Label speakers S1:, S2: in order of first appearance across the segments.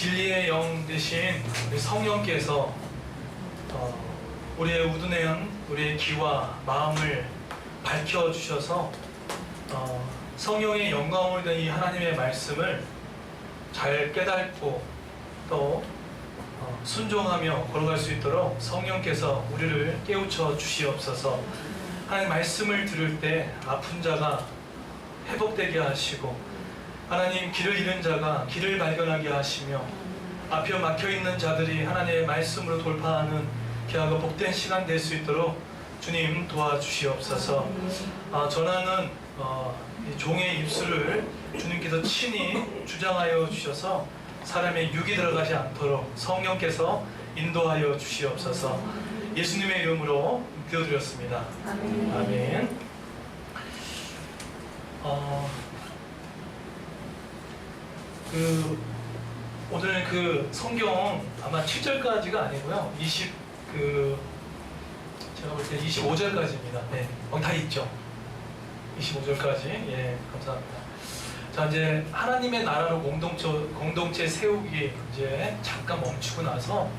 S1: 진리의 영 되신 우리 성령께서 우리의 우둔한 우리의 귀와 마음을 밝혀주셔서 성령의 영광을 든 이 하나님의 말씀을 잘 깨닫고 또 순종하며 걸어갈 수 있도록 성령께서 우리를 깨우쳐 주시옵소서. 하나님 말씀을 들을 때 아픈 자가 회복되게 하시고, 하나님 길을 잃은 자가 길을 발견하게 하시며, 앞에 막혀있는 자들이 하나님의 말씀으로 돌파하는 귀하고 복된 시간 될 수 있도록 주님 도와주시옵소서. 전하는 이 종의 입술을 주님께서 친히 주장하여 주셔서 사람의 육이 들어가지 않도록 성령께서 인도하여 주시옵소서. 예수님의 이름으로 기도드렸습니다. 아멘. 아멘. 오늘 성경 아마 7절까지가 아니고요. 제가 볼 때 25절까지입니다. 네, 거기 다 있죠. 25절까지. 예, 감사합니다. 자, 이제 하나님의 나라로 공동체 세우기 이제 잠깐 멈추고 나서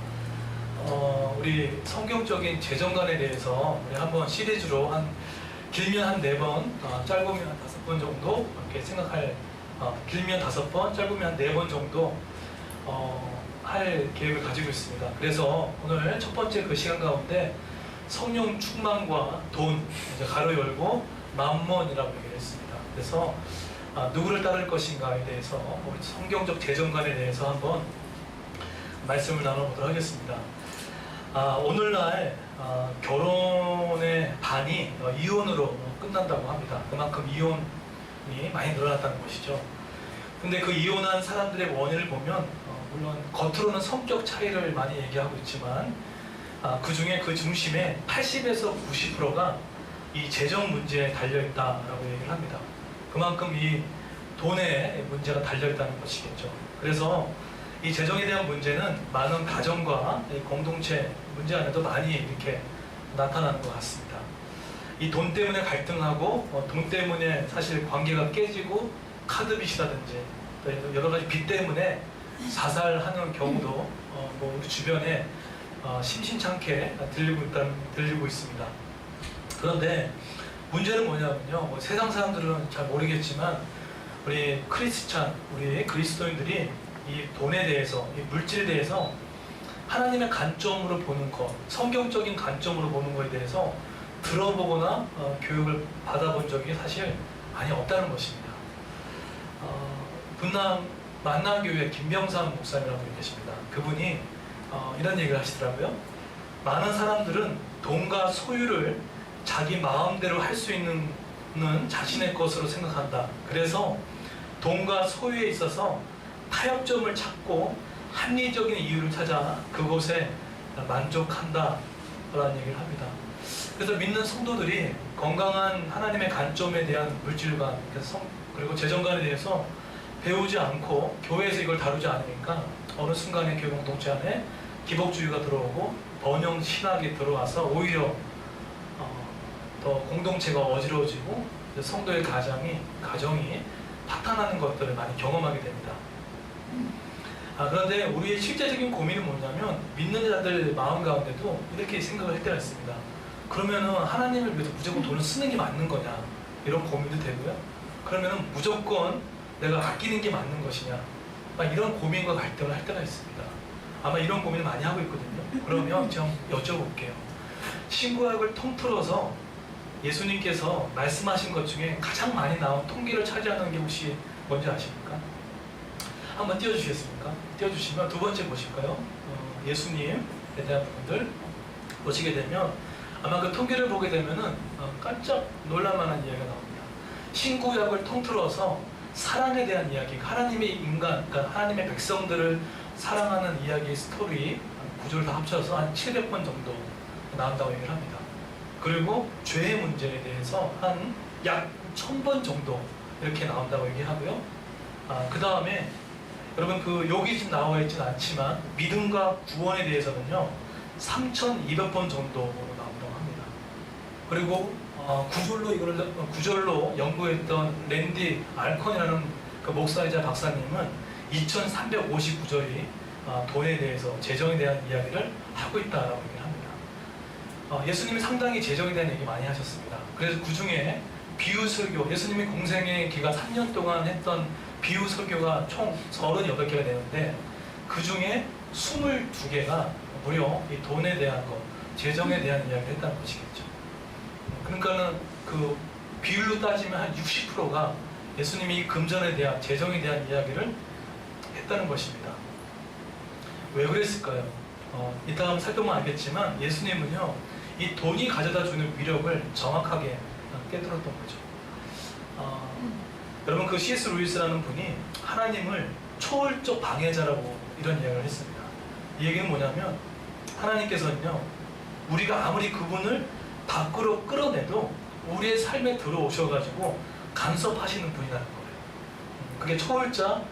S1: 우리 성경적인 재정관에 대해서 우리 한번 시리즈로 길면 한 4번, 짧으면 한 5번 정도 이렇게 길면 5번, 짧으면 한 4번 정도 할 계획을 가지고 있습니다. 그래서 오늘 첫 번째 그 시간 가운데 성령 충만과 돈, 이제 가로 열고 만몬이라고 얘기를 했습니다. 그래서 누구를 따를 것인가에 대해서 우리 성경적 재정관에 대해서 한번 말씀을 나눠보도록 하겠습니다. 오늘날 결혼의 반이 이혼으로 끝난다고 합니다. 그만큼 이혼이 많이 늘어났다는 것이죠. 근데 그 이혼한 사람들의 원인을 보면 물론 겉으로는 성격 차이를 많이 얘기하고 있지만 그 중에 그 중심에 80에서 90%가 이 재정 문제에 달려있다라고 얘기를 합니다. 그만큼 이 돈에 문제가 달려있다는 것이겠죠. 그래서 이 재정에 대한 문제는 많은 가정과 공동체 문제 안에도 많이 이렇게 나타나는 것 같습니다. 이 돈 때문에 갈등하고 돈 때문에 사실 관계가 깨지고 카드빚이라든지 또 여러 가지 빚 때문에 자살하는 경우도 우리 주변에 심심찮게 들리고 있습니다. 그런데 문제는 뭐냐면요, 세상 사람들은 잘 모르겠지만 우리 우리 그리스도인들이 이 돈에 대해서, 이 물질에 대해서 하나님의 관점으로 보는 것, 성경적인 관점으로 보는 것에 대해서 들어보거나 교육을 받아본 적이 사실 많이 없다는 것입니다. 분당 만나교회 김병삼 목사님이라고 계십니다. 그분이 이런 얘기를 하시더라고요. 많은 사람들은 돈과 소유를 자기 마음대로 할 수 있는 자신의 것으로 생각한다. 그래서 돈과 소유에 있어서 타협점을 찾고 합리적인 이유를 찾아 그곳에 만족한다 라는 얘기를 합니다. 그래서 믿는 성도들이 건강한 하나님의 관점에 대한 물질관, 그리고 재정관에 대해서 배우지 않고 교회에서 이걸 다루지 않으니까 어느 순간에 교회 공동체 안에 기복주의가 들어오고 번영 신학이 들어와서 오히려 더 공동체가 어지러워지고 성도의 가정이 파탄하는 것들을 많이 경험하게 됩니다. 그런데 우리의 실제적인 고민은 뭐냐면 믿는 자들 마음 가운데도 이렇게 생각을 할 때가 있습니다. 그러면은 하나님을 위해서 무조건 돈을 쓰는 게 맞는 거냐, 이런 고민도 되고요. 그러면은 무조건 내가 아끼는 게 맞는 것이냐, 이런 고민과 갈등을 할 때가 있습니다. 아마 이런 고민을 많이 하고 있거든요. 그러면 좀 여쭤볼게요. 신구약을 통틀어서 예수님께서 말씀하신 것 중에 가장 많이 나온 통계를 차지하는 게 혹시 뭔지 아십니까? 한번 띄워주시겠습니까? 띄워주시면 두 번째 보실까요? 예수님에 대한 부분들 보시게 되면 아마 그 통계를 보게 되면은 깜짝 놀랄만한 이야기가 나옵니다. 신구약을 통틀어서 사랑에 대한 이야기, 하나님의 인간, 그러니까 하나님의 백성들을 사랑하는 이야기 스토리 구조를 다 합쳐서 한 700번 정도 나온다고 얘기를 합니다. 그리고 죄의 문제에 대해서 한 약 1000번 정도 이렇게 나온다고 얘기하고요. 그 다음에 여러분 여기 지금 나와 있지는 않지만 믿음과 구원에 대해서는요 3200번 정도로 나온다고 합니다. 그리고 구절로 연구했던 랜디 알컨이라는 그 목사이자 박사님은 2359절이 돈에 대해서, 재정에 대한 이야기를 하고 있다라고 얘기를 합니다. 예수님이 상당히 재정에 대한 얘기 많이 하셨습니다. 그래서 그 중에 비유 설교, 예수님이 공생의 기간 3년 동안 했던 비유 설교가 총 38개가 되는데 그 중에 22개가 무려 이 돈에 대한 것, 재정에 대한 이야기를 했다는 것이겠죠. 그러니까는 그 비율로 따지면 한 60%가 예수님이 이 금전에 대한, 재정에 대한 이야기를 했다는 것입니다. 왜 그랬을까요? 이따가 한번 살펴보면 알겠지만 예수님은요, 이 돈이 가져다 주는 위력을 정확하게 깨달았던 거죠. 여러분, 그 C.S. 루이스라는 분이 하나님을 초월적 방해자라고 이런 이야기를 했습니다. 이 얘기는 뭐냐면 하나님께서는요, 우리가 아무리 그분을 밖으로 끌어내도 우리의 삶에 들어오셔가지고 간섭하시는 분이라는 거예요. 그게 초월자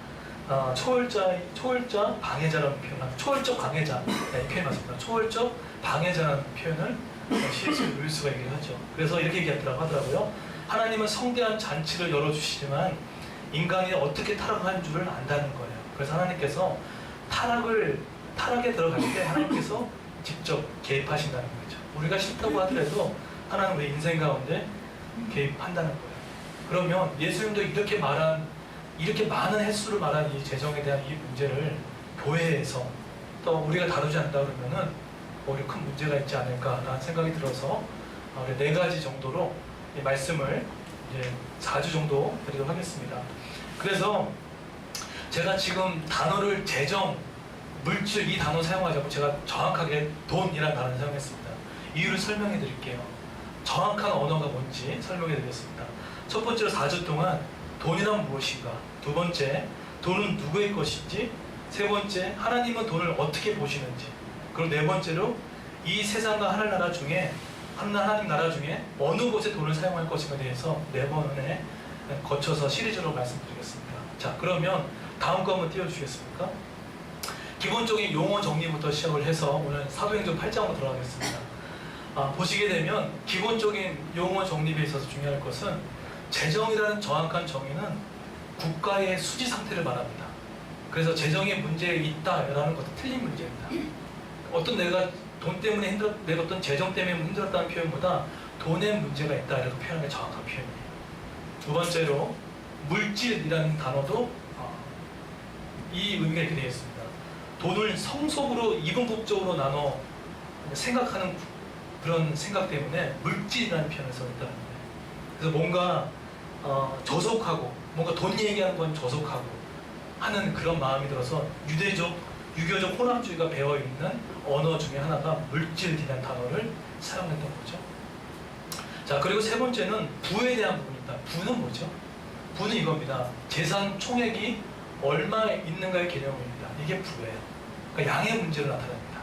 S1: 방해자라는 표현을, 초월적 방해자, 네, 표현 맞습니다. 초월적 방해자라는 표현을 C.S. 루이스가 얘기를 하죠. 그래서 이렇게 얘기하더라고 하더라고요. 하나님은 성대한 잔치를 열어주시지만 인간이 어떻게 타락한 줄을 안다는 거예요. 그래서 하나님께서 타락에 들어갈 때 하나님께서 직접 개입하신다는 거죠. 우리가 싫다고 하더라도 하나님 우리 인생 가운데 개입한다는 거예요. 그러면 예수님도 이렇게 많은 횟수를 말한 이 재정에 대한 이 문제를 교회에서 또 우리가 다루지 않는다 그러면은 오히려 큰 문제가 있지 않을까라는 생각이 들어서 우리 4가지 정도로 이 말씀을 이제 4주 정도 드리도록 하겠습니다. 그래서 제가 지금 단어를 재정, 물질 이 단어 사용하자고 제가 정확하게 돈이라는 단어를 사용했습니다. 이유를 설명해 드릴게요. 정확한 언어가 뭔지 설명해 드리겠습니다. 첫 번째로 4주 동안 돈이란 무엇인가, 두 번째 돈은 누구의 것인지, 세 번째 하나님은 돈을 어떻게 보시는지, 그리고 네 번째로 이 세상과 하나님 나라 중에 어느 곳에 돈을 사용할 것인가에 대해서 4번에 거쳐서 시리즈로 말씀드리겠습니다. 자, 그러면 다음 거 한번 띄워주시겠습니까? 기본적인 용어 정리부터 시작을 해서 오늘 사도행전 8장으로 들어가겠습니다. 보시게 되면 기본적인 용어 정립에 있어서 중요할 것은 재정이라는 정확한 정의는 국가의 수지 상태를 말합니다. 그래서 재정에 문제 있다라는 것도 틀린 문제입니다. 어떤 내가 어떤 재정 때문에 힘들었다는 표현보다 돈에 문제가 있다 이렇게 표현하는 게 정확한 표현이에요. 두 번째로 물질이라는 단어도 이 의미가 이렇게 되어 있습니다. 돈을 성속으로 이분법적으로 나눠 생각하는 그런 생각 때문에 물질이라는 표현을 써있다는 거예요. 그래서 뭔가 저속하고 뭔가 돈 얘기하는 건 저속하고 하는 그런 마음이 들어서 유교적 호남주의가 배어있는 언어 중에 하나가 물질이라는 단어를 사용했던 거죠. 자, 그리고 세 번째는 부에 대한 부분입니다. 부는 뭐죠? 부는 이겁니다. 재산 총액이 얼마 있는가의 개념입니다. 이게 부예요. 그러니까 양의 문제를 나타냅니다.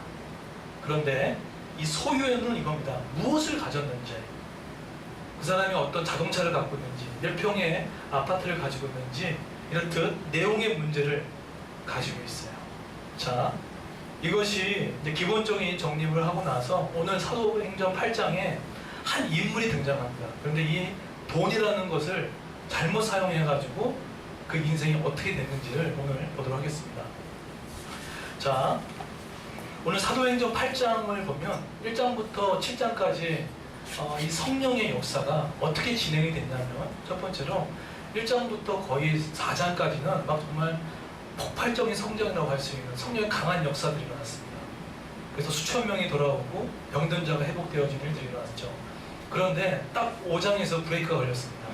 S1: 그런데 이 소유는 이겁니다. 무엇을 가졌는지, 그 사람이 어떤 자동차를 갖고 있는지, 몇 평의 아파트를 가지고 있는지, 이렇듯 내용의 문제를 가지고 있어요. 자, 이것이 이제 기본적인 정립을 하고 나서 오늘 사도행전 8장에 한 인물이 등장합니다. 그런데 이 돈이라는 것을 잘못 사용해가지고 그 인생이 어떻게 됐는지를 오늘 보도록 하겠습니다. 자, 오늘 사도행전 8장을 보면 1장부터 7장까지 이 성령의 역사가 어떻게 진행이 됐냐면, 첫 번째로 1장부터 거의 4장까지는 막 정말 폭발적인 성장이라고 할 수 있는 성령의 강한 역사들이 일어났습니다. 그래서 수천 명이 돌아오고 병든 자가 회복되어지는 일들이 일어났죠. 그런데 딱 5장에서 브레이크가 걸렸습니다.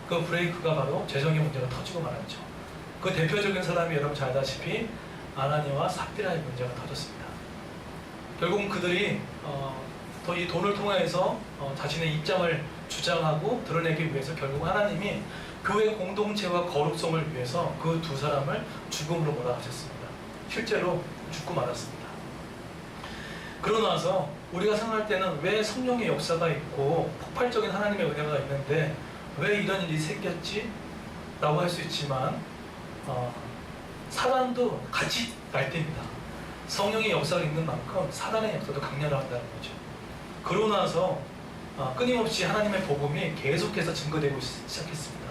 S1: 그 브레이크가 바로 재정의 문제가 터지고 말았죠. 그 대표적인 사람이 여러분 잘 아다시피 아나니와 삽비라의 문제가 터졌습니다. 결국은 그들이 더 이 돈을 통해서 자신의 입장을 주장하고 드러내기 위해서 결국 하나님이 교회 공동체와 거룩성을 위해서 그 두 사람을 죽음으로 몰아가셨습니다. 실제로 죽고 말았습니다. 그러고 나서 우리가 생각할 때는 왜 성령의 역사가 있고 폭발적인 하나님의 은혜가 있는데 왜 이런 일이 생겼지? 라고 할 수 있지만 사단도 같이 날때입니다. 성령의 역사가 있는 만큼 사단의 역사도 강렬하다는 거죠. 그러고 나서 끊임없이 하나님의 복음이 계속해서 증거되고 시작했습니다.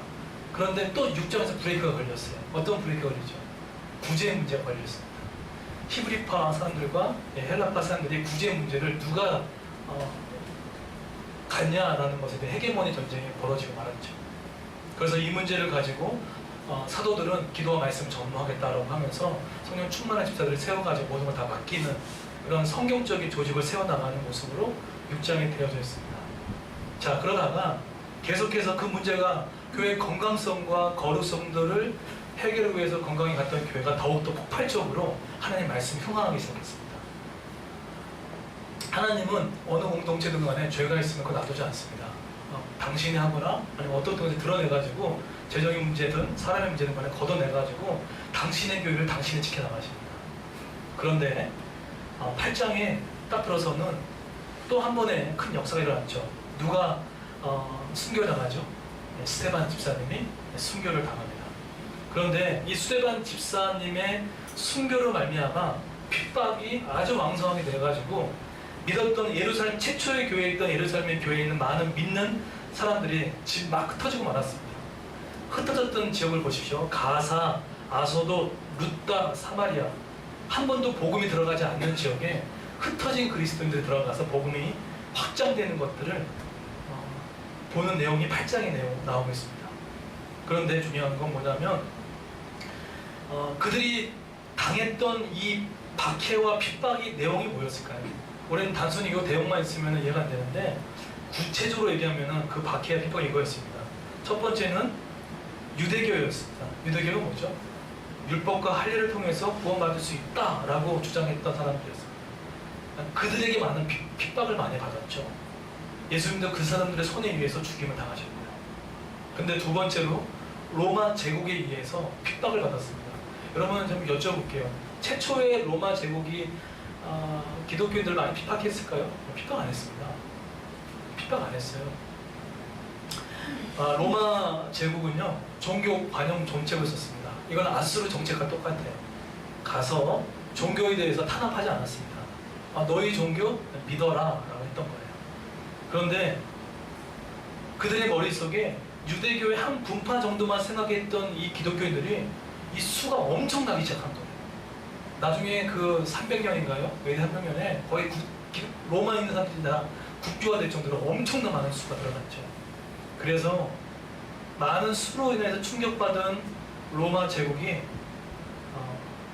S1: 그런데 또 6장에서 브레이크가 걸렸어요. 어떤 브레이크가 걸리죠? 구제 문제가 걸렸습니다. 히브리파 사람들과 헬라파 사람들이 구제 문제를 누가 갖냐라는 것에 대해 헤게모니 전쟁이 벌어지고 말았죠. 그래서 이 문제를 가지고 사도들은 기도와 말씀을 전무하겠다라고 하면서 성령 충만한 집사들을 세워가지고 모든 걸 다 맡기는 그런 성경적인 조직을 세워나가는 모습으로 6장에 되어져 있습니다. 자, 그러다가 계속해서 그 문제가 교회의 건강성과 거룩성들을 해결을 위해서 건강히 갔던 교회가 더욱더 폭발적으로 하나님 말씀이 흉악하기 시작했습니다. 하나님은 어느 공동체든 간에 죄가 있으면 그거 놔두지 않습니다. 당신이 하거나 아니면 어떤 것을 드러내가지고 재정의 문제든 사람의 문제든 간에 걷어내가지고 당신의 교회를 당신이 지켜나가십니다. 그런데 8장에 딱 들어서는 또 한 번의 큰 역사가 일어났죠. 누가 순교당하죠? 스데반 집사님이 순교를 당합니다. 그런데 이 스데반 집사님의 순교로 말미암아 핍박이 아주 왕성하게 돼가지고 믿었던 예루살렘 최초의 교회에 있던 예루살렘의 교회에 있는 많은 믿는 사람들이 집 막 흩어지고 말았습니다. 흩어졌던 지역을 보십시오. 가사, 아소도, 루따, 사마리아 한 번도 복음이 들어가지 않는 지역에 흩어진 그리스도인들이 들어가서 복음이 확장되는 것들을 보는 내용이 8장에 나오고 있습니다. 그런데 중요한 건 뭐냐면 그들이 당했던 이 박해와 핍박이 내용이 뭐였을까요? 우리는 단순히 이 내용만 있으면 이해가 안 되는데 구체적으로 얘기하면 그 박해와 핍박이 이거였습니다. 첫 번째는 유대교였습니다. 유대교는 뭐죠? 율법과 할례를 통해서 구원받을 수 있다라고 주장했던 사람들이었습니다. 그들에게 많은 핍박을 많이 받았죠. 예수님도 그 사람들의 손에 의해서 죽임을 당하십니다. 근데 두 번째로 로마 제국에 의해서 핍박을 받았습니다. 여러분 좀 여쭤볼게요. 최초의 로마 제국이 기독교인들을 많이 핍박했을까요? 핍박 안 했습니다. 핍박 안 했어요. 로마 제국은요 종교 관용 정책을 썼습니다. 이건 아수르 정책과 똑같아요. 가서 종교에 대해서 탄압하지 않았습니다. 너희 종교 믿어라 라고 했던 거예요. 그런데 그들의 머릿속에 유대교의 한 분파 정도만 생각했던 이 기독교인들이 이 수가 엄청나기 시작한 거예요. 나중에 그 300년인가요? 왜 300년에 거의 로마에 있는 사람들이 다 국교가 될 정도로 엄청난 많은 수가 들어갔죠. 그래서 많은 수로 인해서 충격받은 로마 제국이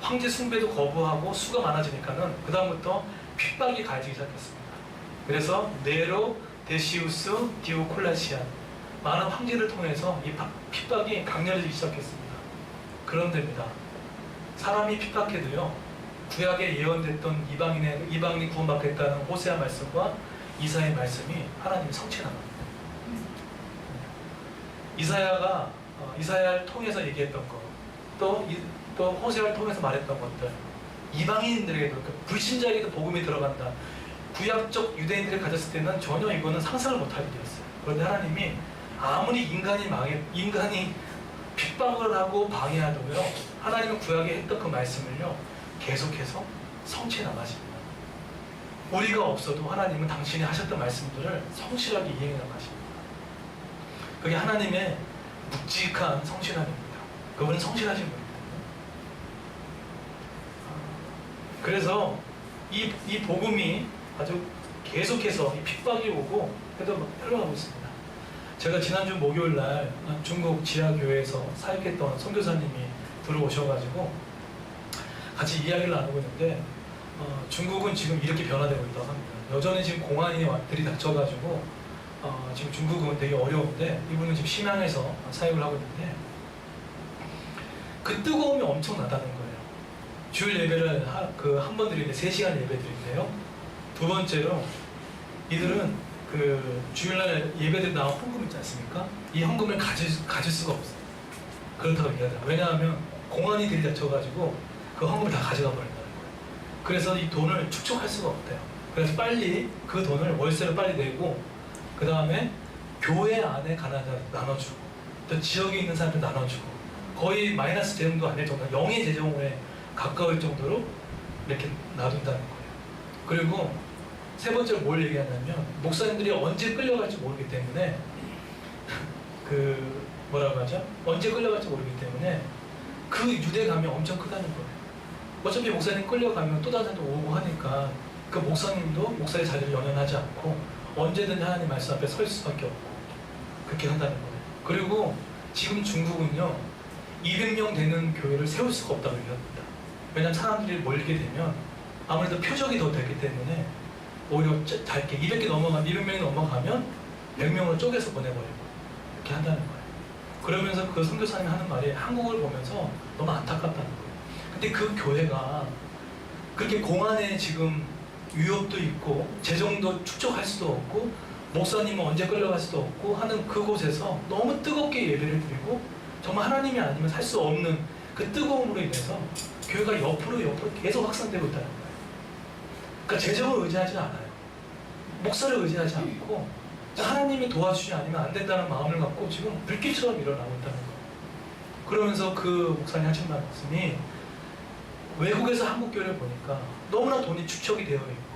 S1: 황제 숭배도 거부하고 수가 많아지니까는 그 다음부터 핍박이 가해지기 시작했습니다. 그래서 네로, 데시우스, 디오콜라시안 많은 황제를 통해서 이 핍박이 강렬해지기 시작했습니다. 그런데입니다. 사람이 핍박해도요 구약에 예언됐던 이방인이 구원받겠다는 호세아 말씀과 이사야의 말씀이 하나님이 성취합니다. 이사야를 통해서 얘기했던 것, 또 호세아를 통해서 말했던 것들, 이방인들에게도 불신자에게도 복음이 들어간다. 구약적 유대인들이 가졌을 때는 전혀 이거는 상상을 못할 일이었어요. 그런데 하나님이 아무리 인간이 핍박을 하고 방해하도요 하나님은 구약에 했던 그 말씀을요 계속해서 성취해 나가십니다. 우리가 없어도 하나님은 당신이 하셨던 말씀들을 성실하게 이행해 나가십니다. 그게 하나님의 묵직한 성실함입니다. 그분은 성실하신 분입니다. 그래서 이 복음이 아주 계속해서 이 핍박이 오고 흘러가고 있습니다. 제가 지난주 목요일날 중국 지하교회에서 사역했던 선교사님이 들어오셔가지고 같이 이야기를 나누고 있는데 중국은 지금 이렇게 변화되고 있다고 합니다. 여전히 지금 공안이 들이닥쳐가지고 지금 중국은 되게 어려운데 이분은 지금 심양에서 사역을 하고 있는데 그 뜨거움이 엄청나다는 거예요. 주일 예배를 한 번 드리는데 3시간 예배 드리는데요. 두 번째로 이들은 그 주일날 예배들 나온 헌금 있지 않습니까? 이 헌금을 가질 수가 없어요. 그렇다고 얘기하더라고요. 왜냐하면 공안이 들이닥쳐가지고 그 헌금을 다 가져가 버린다는 거예요. 그래서 이 돈을 축적할 수가 없대요. 그래서 빨리 그 돈을 월세를 빨리 내고 그 다음에 교회 안에 가난한 자들 나눠주고 또 지역에 있는 사람들 나눠주고 거의 마이너스 재정도 안 될 정도, 영의 재정에 가까울 정도로 이렇게 놔둔다는 거예요. 그리고 세 번째로 뭘 얘기하냐면 목사님들이 언제 끌려갈지 모르기 때문에 언제 끌려갈지 모르기 때문에 그 유대감이 엄청 크다는 거예요. 어차피 목사님 끌려가면 또 다른 사람도 오고 하니까 그 목사님도 목사의 자리를 연연하지 않고 언제든지 하나님 말씀 앞에 설 수밖에 없고 그렇게 한다는 거예요. 그리고 지금 중국은요 200명 되는 교회를 세울 수가 없다고 얘기합니다. 왜냐하면 사람들이 몰리게 되면 아무래도 표적이 더 되기 때문에 오히려 짧게 200명이 넘어가면 100명으로 쪼개서 보내버리고 이렇게 한다는 거예요. 그러면서 그 선교사님이 하는 말이 한국을 보면서 너무 안타깝다는 거예요. 근데 그 교회가 그렇게 공안에 지금 위협도 있고 재정도 축적할 수도 없고 목사님은 언제 끌려갈 수도 없고 하는 그곳에서 너무 뜨겁게 예배를 드리고 정말 하나님이 아니면 살 수 없는 그 뜨거움으로 인해서 교회가 옆으로 계속 확산되고 있다는 거예요. 그러니까 재정을 의지하지 않아요. 목사를 의지하지 않고 하나님이 도와주지 않으면 안 된다는 마음을 갖고 지금 불길처럼 일어나고 있다는 거예요. 그러면서 그 목사님 하신 말씀이 외국에서 한국 교회를 보니까 너무나 돈이 축적이 되어 있고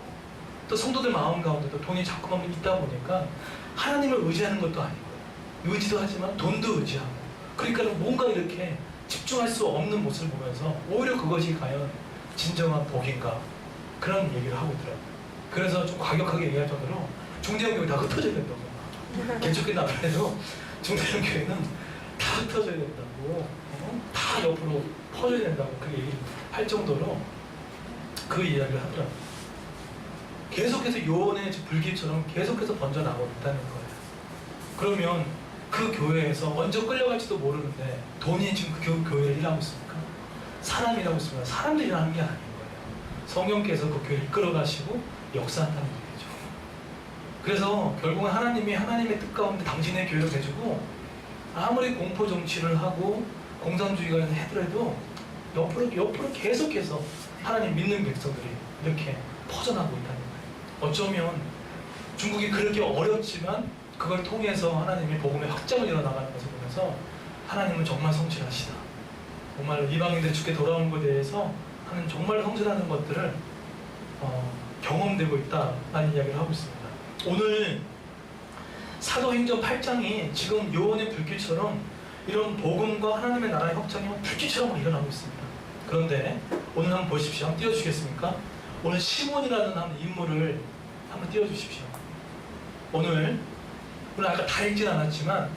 S1: 또 성도들 마음 가운데도 돈이 자꾸만 있다 보니까 하나님을 의지하는 것도 아니고 의지도 하지만 돈도 의지하고 그러니까 뭔가 이렇게 집중할 수 없는 모습을 보면서 오히려 그것이 과연 진정한 복인가 그런 얘기를 하고 있더라고요. 그래서 좀 과격하게 얘기할 정도로 중대형 교회 다 흩어져야 된다고. 개척교 나라에도 중대형 교회는 다 흩어져야 된다고, 다 옆으로 퍼져야 된다고 그 얘기를 할 정도로 그 이야기를 하더라고요. 계속해서 요원의 불길처럼 계속해서 번져나가고 있다는 거예요. 그러면 그 교회에서 먼저 끌려갈지도 모르는데 돈이 지금 그 교회를 일하고 있습니까? 사람이라고 있습니다. 사람들이 일하는 게 아닌 거예요. 성령께서 그 교회를 이끌어가시고 역사한다는 얘기죠. 그래서 결국은 하나님이 하나님의 뜻 가운데 당신의 교회를 해주고 아무리 공포 정치를 하고 공산주의가 해더라도 옆으로 계속해서 하나님 믿는 백성들이 이렇게 퍼져나가고 있다는 거예요. 어쩌면 중국이 그렇게 어렵지만 그걸 통해서 하나님의 복음의 확장을 이뤄나가는 것을 보면서 하나님은 정말 성실하시다. 정말 이방인들이 주께 돌아온 것에 대해서 하는 정말 성실하는 것들을 경험되고 있다라는 이야기를 하고 있습니다. 오늘 사도행전 8장이 지금 요원의 불길처럼 이런 복음과 하나님의 나라의 확장이 불길처럼 일어나고 있습니다. 그런데 오늘 한번 보십시오. 한번 띄워주시겠습니까? 오늘 시몬이라는 한 인물을 한번 띄워주십시오. 오늘 아까 다 읽진 않았지만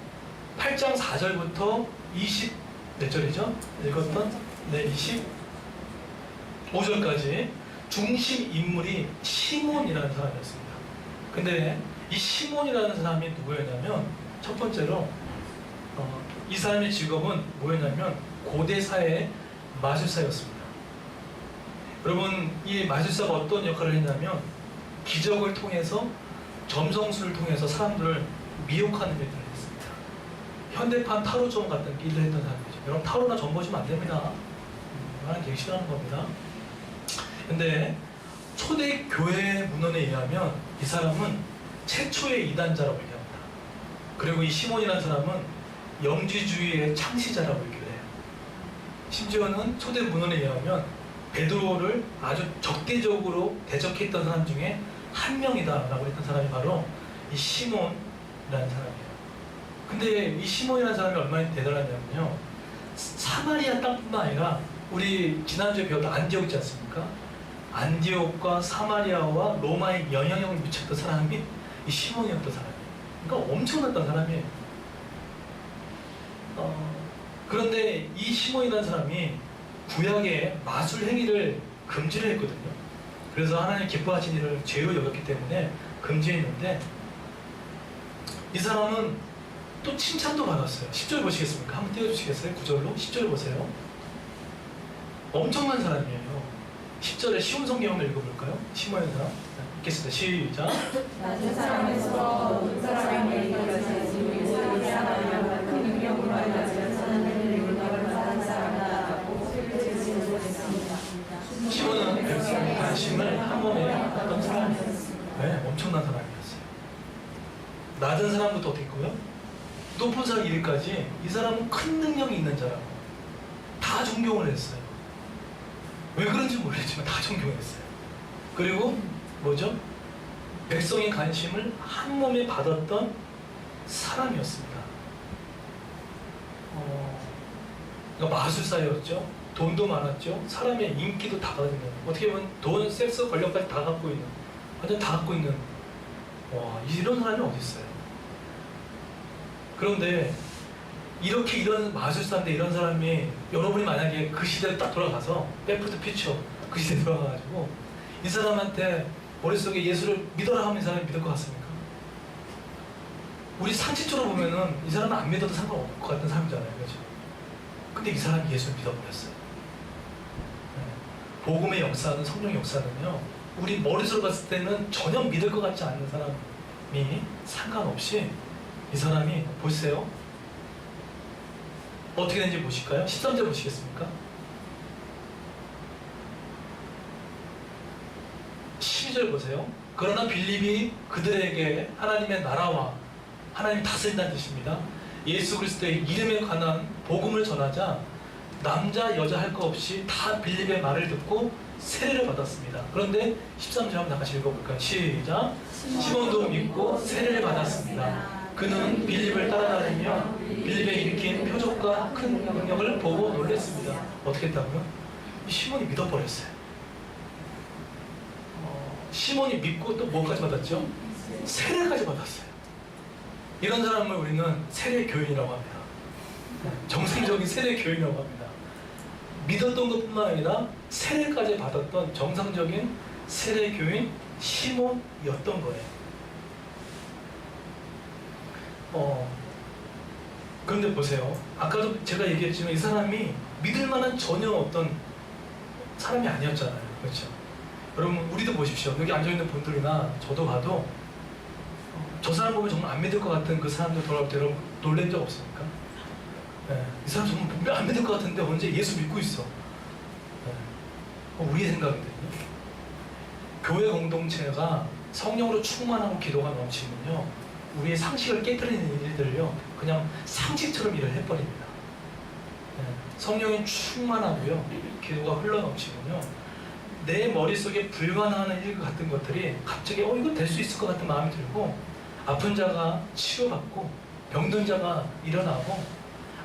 S1: 8장 4절부터 20 몇 절이죠? 읽었던 25절까지 중심 인물이 시몬이라는 사람이었습니다. 근데 이 시몬이라는 사람이 누구였냐면 첫 번째로 이 사람의 직업은 뭐였냐면 고대사의 마술사였습니다. 여러분 이 마술사가 어떤 역할을 했냐면 기적을 통해서 점성술을 통해서 사람들을 미혹하는 일들을 했습니다. 현대판 타로점 같은 일을 했던 사람이죠. 여러분 타로나 점 보시면 안 됩니다. 하나님 되게 싫어하는 겁니다. 근데 초대 교회 문헌에 의하면 이 사람은 최초의 이단자라고 얘기합니다. 그리고 이 시몬이라는 사람은 영지주의의 창시자라고 얘기를 해요. 심지어는 초대 문헌에 의하면 베드로를 아주 적대적으로 대적했던 사람 중에 한 명이다라고 했던 사람이 바로 이 시몬이라는 사람이에요. 근데 이 시몬이라는 사람이 얼마나 대단하냐면요, 사마리아 땅뿐만 아니라 우리 지난주에 배웠던 안디옥 있지 않습니까? 안디옥과 사마리아와 로마의 영향력을 미쳤던 사람이 이 시몬이었던 사람이에요. 그러니까 엄청났던 사람이에요. 그런데 이 시몬이라는 사람이 구약의 마술 행위를 금지를 했거든요. 그래서 하나님 기뻐하신 일을 죄로 여겼기 때문에 금지했는데 이 사람은 또 칭찬도 받았어요. 10절 보시겠습니까? 한번 띄워주시겠어요? 9절로 10절 보세요. 엄청난 사람이에요. 10절에 쉬운 성경을 읽어볼까요? 시몬이라는 사람 읽겠습니다. 시작.
S2: 낮은 사람에서 높은 사람에게 이르러서 지위에서 일어나며 큰 능력으로 알려져 선한 일을 받은 사람이라고 소리를 했습니다.
S1: 시몬은 백성의 관심을 한 몸에 받았던 사람이었어요. 네, 엄청난 사람이었어요. 낮은 사람부터 어떻게 했고요? 높은 사람 이르기까지 이 사람은 큰 능력이 있는 자라고 다 존경을 했어요. 왜 그런지 모르겠지만 다 존경했어요. 그리고 뭐죠? 백성의 관심을 한 몸에 받았던 사람이었습니다. 그러니까 마술사였죠. 돈도 많았죠. 사람의 인기도 다 가지고 있는, 어떻게 보면 돈, 섹스, 권력까지 다 갖고 있는, 완전 다 갖고 있는, 와, 이런 사람이 어디 있어요? 그런데 이렇게 이런 마술사인데 이런 사람이, 여러분이 만약에 그 시대로 딱 돌아가서 백투더 퓨처 그 시대에 돌아가가지고 이 사람한테 머릿속에 예수를 믿어라 하면 이 사람이 믿을 것 같습니까? 우리 상식적으로 보면은 이 사람은 안 믿어도 상관없을 것 같은 사람이잖아요, 그렇죠? 근데 이 사람이 예수를 믿어버렸어요. 네. 복음의 역사는, 성령의 역사는요, 우리 머릿속으로 봤을 때는 전혀 믿을 것 같지 않는 사람이 상관없이 이 사람이, 보세요, 어떻게 되는지 보실까요? 13절 보시겠습니까? 12절 보세요. 그러나 빌립이 그들에게 하나님의 나라와 하나님 다스린다는 뜻입니다. 예수 그리스도의 이름에 관한 복음을 전하자 남자 여자 할 것 없이 다 빌립의 말을 듣고 세례를 받았습니다. 그런데 13절 한번 다 같이 읽어볼까요? 시작. 시몬도 믿고 세례를 받았습니다. 그는 빌립을 따라다니며 빌립에 일으킨 표적과 큰 능력을 보고 놀랐습니다. 어떻게 했다고요? 시몬이 믿어버렸어요. 시몬이 믿고 또 뭐까지 받았죠? 세례까지 받았어요. 이런 사람을 우리는 세례 교인이라고 합니다. 정상적인 세례 교인이라고 합니다. 믿었던 것뿐만 아니라 세례까지 받았던 정상적인 세례 교인 시몬이었던 거예요. 그런데 보세요. 아까도 제가 얘기했지만 이 사람이 믿을 만한 전혀 어떤 사람이 아니었잖아요. 그렇죠? 여러분, 우리도 보십시오. 여기 앉아있는 분들이나 저도 봐도 저 사람 보면 정말 안 믿을 것 같은 그 사람들 돌아올 때 여러분 놀란 적 없습니까? 네. 이 사람 정말 안 믿을 것 같은데 언제 예수 믿고 있어. 네. 우리의 생각이거든요. 교회 공동체가 성령으로 충만하고 기도가 넘치면요, 우리의 상식을 깨뜨리는 일들을요, 그냥 상식처럼 일을 해버립니다. 네. 성령이 충만하고요, 기도가 흘러넘치면요, 내 머릿속에 불가능한 일 같은 것들이 갑자기 이거 될 수 있을 것 같은 마음이 들고, 아픈 자가 치료받고 병든 자가 일어나고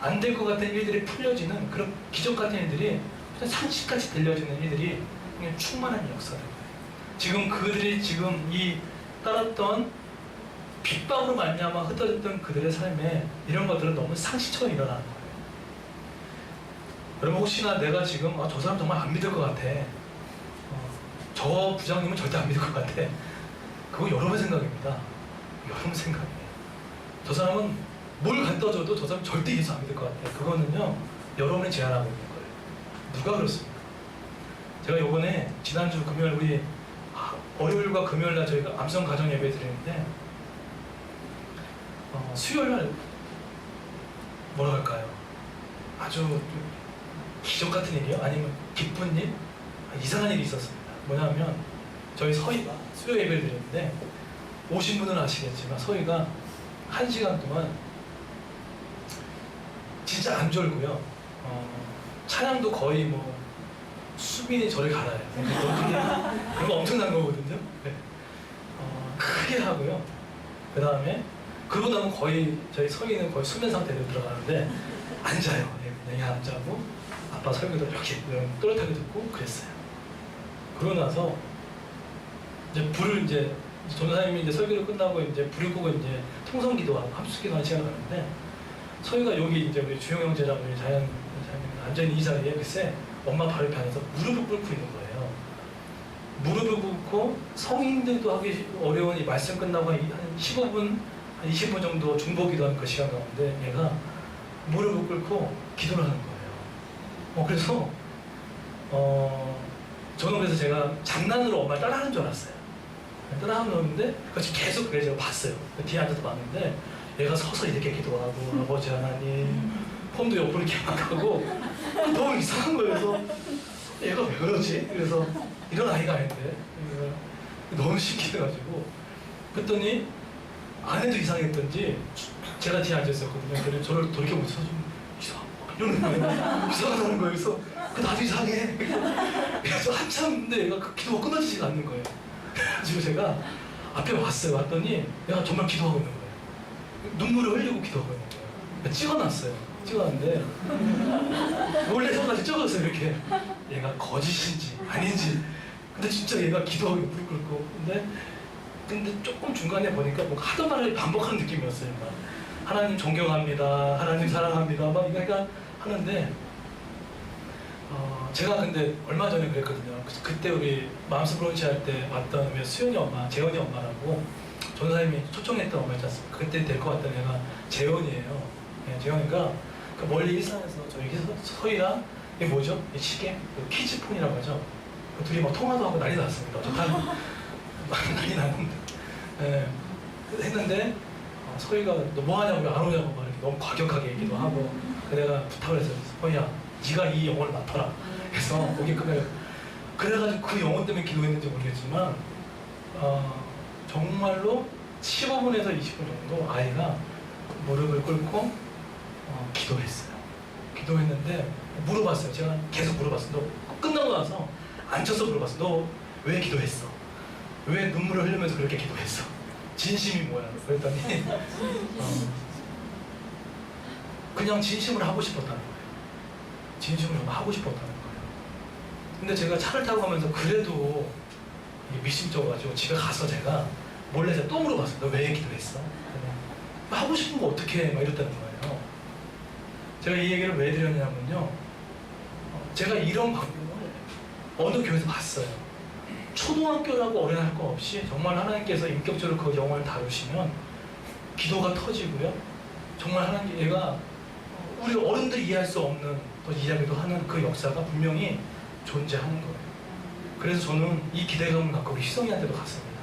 S1: 안 될 것 같은 일들이 풀려지는 그런 기적 같은 일들이 그냥 상식같이 들려지는 일들이 그냥 충만한 역사를, 지금 그들이 지금 이 따랐던 핍박으로 말미암아 흩어졌던 그들의 삶에 이런 것들은 너무 상식처럼 일어나는 거예요. 여러분, 혹시나 내가 지금 저 사람 정말 안 믿을 것 같아, 저 부장님은 절대 안 믿을 것 같아, 그거 여러분 생각입니다. 여러분 생각이에요. 저 사람은 뭘 갖다 줘도 저 사람 절대 예수 안 믿을 것 같아, 그거는요 여러분이 제안하고 있는 거예요. 누가 그렇습니까? 제가 요번에 지난주 금요일, 우리 월요일과 금요일날 저희가 암성 가정 예배 드리는데, 수요일날 뭐라 할까요? 아주 기적 같은 일이요? 아니면 기쁜 일? 이상한 일이 있었습니다. 뭐냐면 저희 서희가 수요 예배를 드렸는데, 오신 분은 아시겠지만 서희가 1시간 동안 진짜 안 졸고요, 찬양도 거의 뭐 수빈이 저를 갈아요. 그런 거 엄청난 거거든요. 네. 크게 하고요. 그 다음에 그러고 나면 거의 저희 서희는 거의 수면 상태로 들어가는데 앉아요. 그냥 앉아고 아빠 설교도 이렇게 또렷하게 듣고 그랬어요. 그러고 나서 이제 불을 이제 전도사님이 이제 설교를 끝나고 이제 불을 끄고 이제 통성 기도하고 합숙 기도하는 시간을 가는데, 서희가 여기 이제 우리 주영 형제랑 우리 자연 앉아있는 이 자리에 글쎄 엄마 발 옆에 앉아서 무릎을 꿇고 있는 거예요. 무릎을 꿇고 성인들도 하기 어려운 이 말씀 끝나고 한 15분, 한 20분 정도 중보 기도하는 그 시간 가운데 얘가 무릎을 꿇고 기도를 하는 거예요. 그래서 저는 그래서 제가 장난으로 엄마를 따라하는 줄 알았어요. 따라하는데 그것이 계속 그래 제가 봤어요. 뒤에 앉아서 봤는데 얘가 서서 이렇게 기도하고 아버지 하나님, 폼도 옆으로 이렇게 막 하고 너무 이상한 거예요. 그래서 얘가 왜 그러지? 그래서 이런 아이가 아닌데 너무 신기해가지고 그랬더니 아내도 이상했던지 제가 뒤에 앉아있었거든요. 그래서 저를 돌이켜보면서 좀 이러는 거예요. 이상하다는 거예요. 그래서 나도 이상해. 그래서 한참 근데 얘가 그 기도가 끊어지지가 않는 거예요. 그래가지고 제가 앞에 왔어요. 왔더니 얘가 정말 기도하고 있는 거예요. 눈물을 흘리고 기도하고 있는 거예요. 찍어놨어요. 찍었는데 놀래서까지 찍었어요. 이렇게 얘가 거짓인지 아닌지. 근데 진짜 얘가 기도하고 무릎 꿇고 근데 조금 중간에 보니까 뭐 하도 말을 반복하는 느낌이었어요. 막 하나님 존경합니다, 하나님 사랑합니다, 막 이거 하는데 제가 근데 얼마 전에 그랬거든요. 그때 우리 마음스 브런치 할 때 왔던 우리 수연이 엄마, 재원이 엄마라고 전사님이 초청했던 엄마 있지 않습니까? 그때 될 것 같던 애가 재원이에요. 네, 재원이가 그 멀리 일산에서 저희 서희랑 이게 뭐죠? 이 시계? 그 키즈폰이라고 하죠. 그 둘이 막 통화도 하고 난리 났습니다. 난리 났는데 했는데 서희가 너 뭐 하냐고 안 오냐고 막 이렇게 너무 과격하게 얘기도 하고 내가 부탁을 했어요. 서희야 네가 이 영혼을 맡아라. 그래서 거기까지 그래가지고 그 영혼 때문에 기도했는지 모르겠지만 정말로 15분에서 20분 정도 아이가 무릎을 꿇고 기도했어요. 기도했는데 물어봤어요. 제가 계속 물어봤어요. 너 끝나고 나서 앉혀서 물어봤어요. 너 왜 기도했어? 왜 눈물을 흘리면서 그렇게 기도했어? 진심이 뭐야? 그랬더니 그냥 진심으로 하고 싶었다는 거예요. 진심으로 하고 싶었다는 거예요. 근데 제가 차를 타고 가면서 그래도 미심쩍어가지고 집에 가서 제가 몰래 제가 또 물어봤어요. 너 왜 기도했어? 하고 싶은 거 어떻게 해? 막 이랬다는 거예요. 제가 이 얘기를 왜 드렸냐면요. 제가 이런 방법을 어느 교회에서 봤어요. 초등학교라고 어린할 거 없이 정말 하나님께서 인격적으로 그 영혼을 다루시면 기도가 터지고요. 정말 하나님 얘가 우리 어른들이 이해할 수 없는 또 이야기도 하는 그 역사가 분명히 존재하는 거예요. 그래서 저는 이 기대감을 갖고 우리 희성이한테도 갔습니다.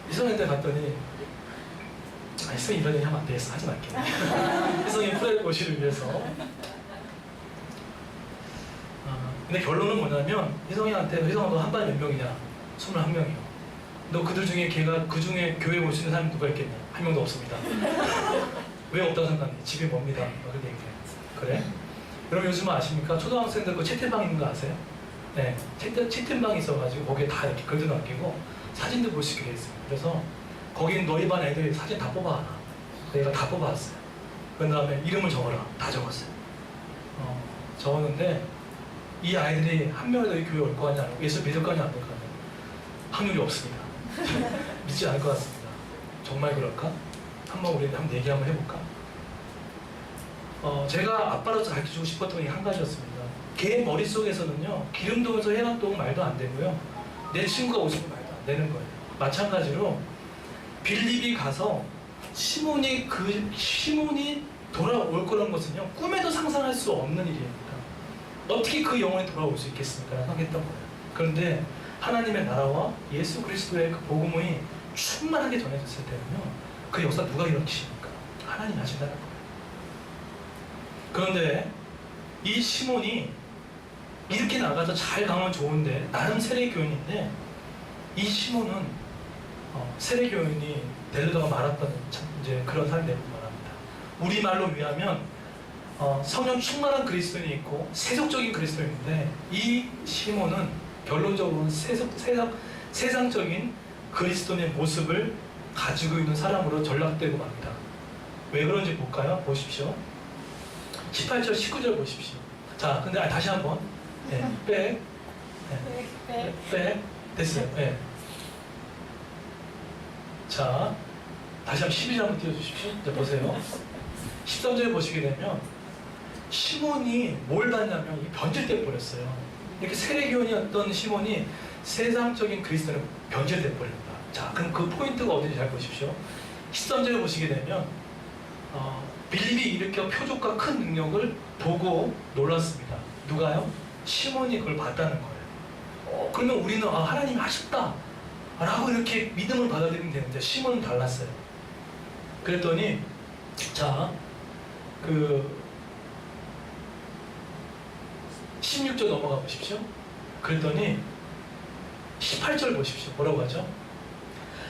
S1: 희성이한테 갔더니 희성이 이런 얘기 하면 안 되겠어. 하지 말게. 희성이 프레고시를 위해서 근데 결론은 뭐냐면 희성이한테 희성아 한 반에 몇 명이냐? 21명이요. 너 그들 중에 걔가 그 중에 교회 올 수 있는 사람이 누가 있겠냐? 한 명도 없습니다. 왜 없다고 생각하니? 집이 멉니다. 그렇게 얘기해요. 그래? 여러분 요즘 아십니까? 초등학생들 그 채팅방 있는 거 아세요? 네, 채팅방이 있어가지고 거기에 다 이렇게 글도 남기고 사진도 볼 수 있게 돼 있어요. 그래서 거기는 너희 반 애들이 사진 다 뽑아와라. 내가 다 뽑아왔어요. 그 다음에 이름을 적어라. 다 적었어요. 적었는데 이 아이들이 한 명이라도 이 교회 올 거 아니야? 예수 믿을 거 아니야? 안 될 거 아니야? 확률이 없습니다. 믿지 않을 것 같습니다. 정말 그럴까? 우리 한번 얘기 한번 해볼까? 제가 아빠로서 가르쳐주고 싶었던 게 한 가지였습니다. 걔 머릿속에서는요, 기름동에서 해남동 말도 안 되고요, 내 친구가 오시면 말도 안 되는 거예요. 마찬가지로 빌립이 가서 시몬이 돌아올 거라는 것은요, 꿈에도 상상할 수 없는 일입니다. 어떻게 그 영혼이 돌아올 수 있겠습니까? 생각했던 거예요. 그런데 하나님의 나라와 예수 그리스도의 그 복음이 충만하게 전해졌을 때는요, 그 역사 누가 일으키십니까? 하나님 하신다는 거예요. 그런데 이 시몬이 이렇게 나가서 잘 가면 좋은데 나름 세례교인인데 이 시몬은 세례교인이 되려다가 말았던 이제 그런 사람이 되고 말합니다. 우리말로 위하면 성령 충만한 그리스도인이 있고 세속적인 그리스도인인데 이 시몬은 결론적으로는 세상적인 그리스도인의 모습을 가지고 있는 사람으로 전락되고 맙니다. 왜 그런지 볼까요? 보십시오. 18절, 19절 보십시오. 자, 근데 다시 한번 백 됐어요. 네. 자, 다시 한번 12절 한번 띄워주십시오. 이제 보세요. 13절에 보시게 되면 시몬이 뭘 봤냐면 이 변질돼 버렸어요. 이렇게 세례교인이었던 시몬이 세상적인 그리스도로 변질돼 버립니다. 자, 그럼 그 포인트가 어딘지 잘 보십시오. 13절에 보시게 되면 빌립이 일으켜 표적과 큰 능력을 보고 놀랐습니다. 누가요? 시몬이 그걸 봤다는 거예요. 그러면 우리는 하나님이 하셨다 라고 이렇게 믿음을 받아들이면 되는데 시몬은 달랐어요. 그랬더니 자, 16절 넘어가 보십시오. 그랬더니 18절 보십시오. 뭐라고 하죠?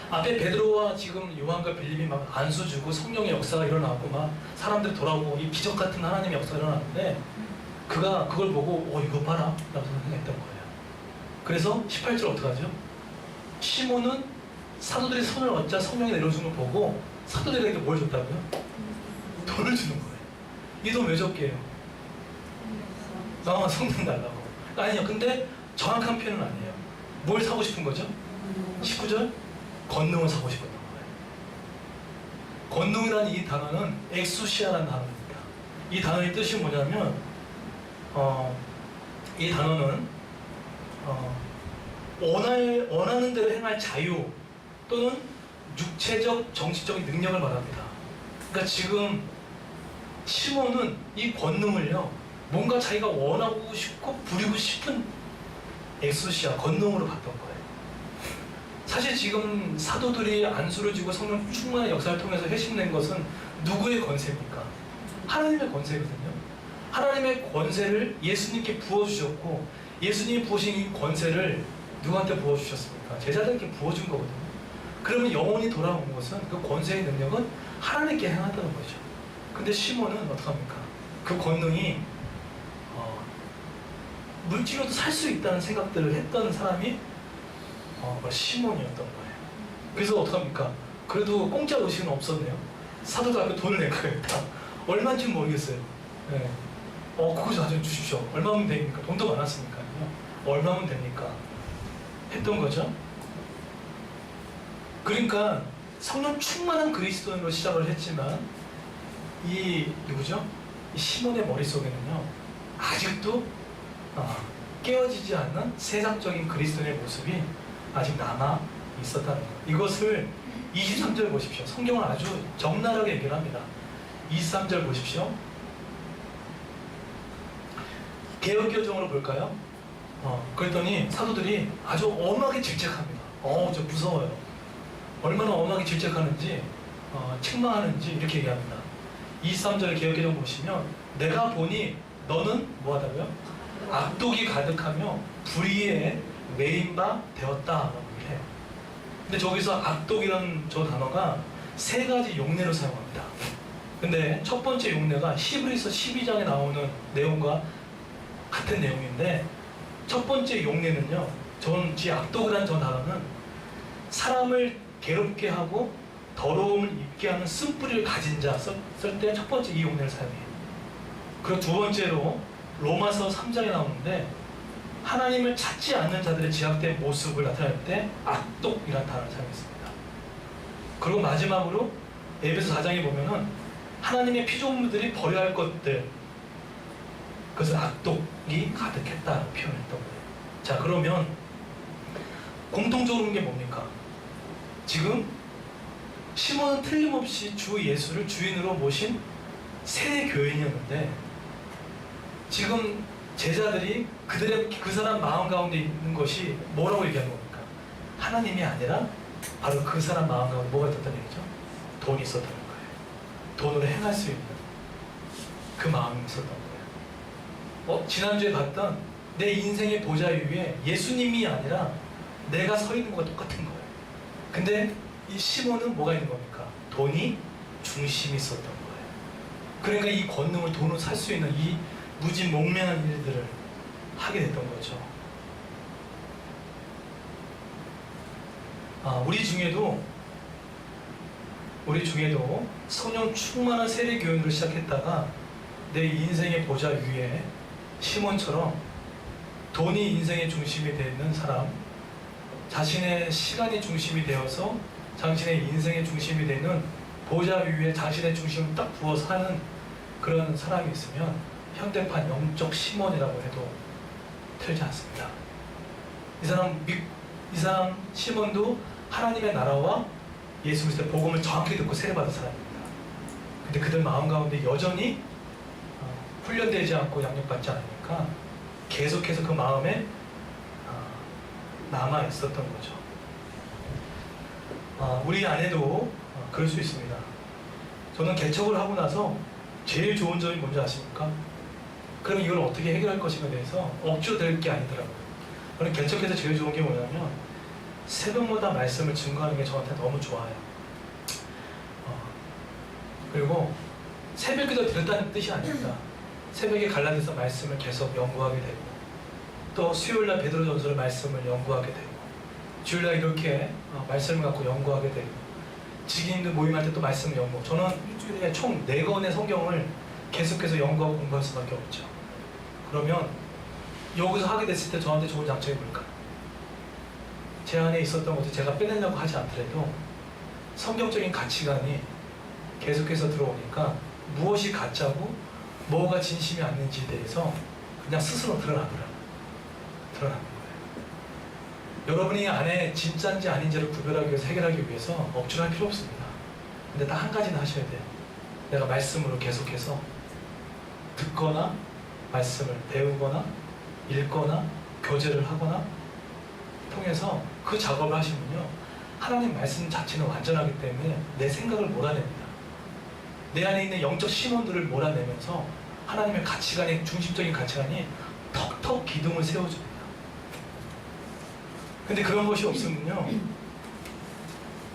S1: 앞에 베드로와 지금 요한과 빌립이 막 안수 주고 성령의 역사가 일어나고 막 사람들이 돌아오고 이 기적 같은 하나님의 역사가 일어났는데 그가 그걸 보고 이거 봐라 라고 생각했던 거예요. 그래서 18절 어떡하죠? 시몬은 사도들이 손을 얹자 성령이 내려오는 걸 보고 사도들에게 뭘 줬다고요? 돈을 주는 거예요. 이 돈 왜 적게 해요? 성령 달라고. 아니요. 근데 정확한 표현은 아니에요. 뭘 사고 싶은 거죠? 19절? 권능을 사고 싶었던 거예요. 권능이라는 이 단어는 엑수시아라는 단어입니다. 이 단어의 뜻이 뭐냐면 이 단어는 원하는 대로 행할 자유 또는 육체적, 정신적인 능력을 말합니다. 그러니까 지금 시몬은 이 권능을요, 뭔가 자기가 원하고 싶고 부리고 싶은 엑소시아, 권능으로 봤던 거예요. 사실 지금 사도들이 안수를 지고 성령 충만한 역사를 통해서 회심된 것은 누구의 권세입니까? 하나님의 권세거든요. 하나님의 권세를 예수님께 부어주셨고, 예수님이 부으신 이 권세를 누구한테 부어주셨습니까? 제자들에게 부어준 거거든요. 그러면 영혼이 돌아온 것은 그 권세의 능력은 하나님께 행한다는 거죠. 근데 시몬은 어떡합니까? 그 권능이 물질로도 살 수 있다는 생각들을 했던 사람이 시몬이었던 거예요. 그래서 어떡합니까? 그래도 공짜 의식은 없었네요. 사도들 앞에 돈을 낸 거예요. 다. 얼마인지는 모르겠어요. 네. 그거 좀 주십시오. 얼마면 됩니까? 돈도 많았으니까요. 얼마면 됩니까? 했던 거죠. 그러니까 성령 충만한 그리스도인으로 시작을 했지만 이 누구죠? 이 시몬의 머릿속에는요, 아직도 깨어지지 않는 세상적인 그리스도인의 모습이 아직 남아 있었다는 거예요. 이것을 23절 보십시오. 성경은 아주 적나라하게 얘기를 합니다. 23절 보십시오. 개역개정으로 볼까요? 그랬더니 사도들이 아주 엄하게 질책합니다. 저 무서워요. 얼마나 엄하게 질책하는지, 책망하는지 이렇게 얘기합니다. 23절 개역개정 보시면, 내가 보니 너는 뭐하다고요? 악독이 가득하며 불의에 매인 바 되었다라고 해요. 근데 저기서 악독이라는 저 단어가 세 가지 용례로 사용합니다. 근데 첫 번째 용례가 히브리서 12장에 나오는 내용과 같은 내용인데, 첫 번째 용례는요, 이 악독이라는 저 단어는 사람을 괴롭게 하고 더러움을 입게 하는 쓴뿌리를 가진 자 쓸 때 첫 번째 이 용례를 사용해요. 그리고 두 번째로 로마서 3장에 나오는데, 하나님을 찾지 않는 자들의 지각된 모습을 나타낼 때 악독이라는 단어를 사용했습니다. 그리고 마지막으로 에베소 4장에 보면은 하나님의 피조물들이 버려야 할 것들, 그것은 악독이 가득했다고 표현했던 거예요. 자, 그러면 공통적으로 게 뭡니까? 지금 시몬은 틀림없이 주 예수를 주인으로 모신 세대 교인이었는데, 지금 제자들이 그 사람 마음 가운데 있는 것이 뭐라고 얘기하는 겁니까? 하나님이 아니라 바로 그 사람 마음 가운데 뭐가 있었다는 얘기죠? 돈이 있었다는 거예요. 돈으로 행할 수 있는 그 마음이 있었던 거예요. 지난주에 봤던 내 인생의 보좌 위에 예수님이 아니라 내가 서 있는 것과 똑같은 거예요. 근데 이 시몬은 뭐가 있는 겁니까? 돈이 중심이 있었던 거예요. 그러니까 이 권능을 돈으로 살 수 있는 이 무지몽매한 일들을 하게 됐던 거죠. 우리 중에도 성령 충만한 세례 교인으로 시작했다가 내 인생의 보좌 위에 시몬처럼 돈이 인생의 중심이 되는 사람, 자신의 시간이 중심이 되어서 자신의 인생의 중심이 되는 보좌 위에 자신의 중심을 딱 부어서 하는 그런 사람이 있으면 현대판 영적 시몬이라고 해도 틀리지 않습니다. 이 사람 시몬도 하나님의 나라와 예수 그리스도의 복음을 정확히 듣고 세례받은 사람입니다. 근데 그들 마음 가운데 여전히 훈련되지 않고 양육받지 않으니까 계속해서 그 마음에 남아 있었던 거죠. 우리 안에도 그럴 수 있습니다. 저는 개척을 하고 나서 제일 좋은 점이 뭔지 아십니까? 그럼 이걸 어떻게 해결할 것인가에 대해서 억지로 될 게 아니더라고요. 저는 개척해서 제일 좋은 게 뭐냐면 새벽마다 말씀을 증거하는 게 저한테 너무 좋아요. 그리고 새벽기도 들었다는 뜻이 아닙니다. 새벽에 갈라져서 말씀을 계속 연구하게 되고, 또 수요일날 베드로전서 말씀을 연구하게 되고, 주일날 이렇게 말씀을 갖고 연구하게 되고, 지기님들 모임할 때 또 말씀 연구. 저는 일주일에 총 4권의 성경을 계속해서 연구하고 공부할 수밖에 없죠. 그러면 여기서 하게 됐을 때 저한테 좋은 장점이 뭘까요? 제 안에 있었던 것도 제가 빼내려고 하지 않더라도 성경적인 가치관이 계속해서 들어오니까 무엇이 가짜고 뭐가 진심이 아닌지에 대해서 그냥 스스로 드러나는 거예요. 여러분이 안에 진짜인지 아닌지를 구별하기 위해서, 해결하기 위해서 억지로 할 필요 없습니다. 근데 딱 한 가지는 하셔야 돼요. 내가 말씀으로 계속해서 듣거나 말씀을 배우거나 읽거나 교제를 하거나 통해서 그 작업을 하시면요, 하나님 말씀 자체는 완전하기 때문에 내 생각을 몰아냅니다. 내 안에 있는 영적 신원들을 몰아내면서 하나님의 가치관의 중심적인 가치관이 턱턱 기둥을 세워줍니다. 근데 그런 것이 없으면요,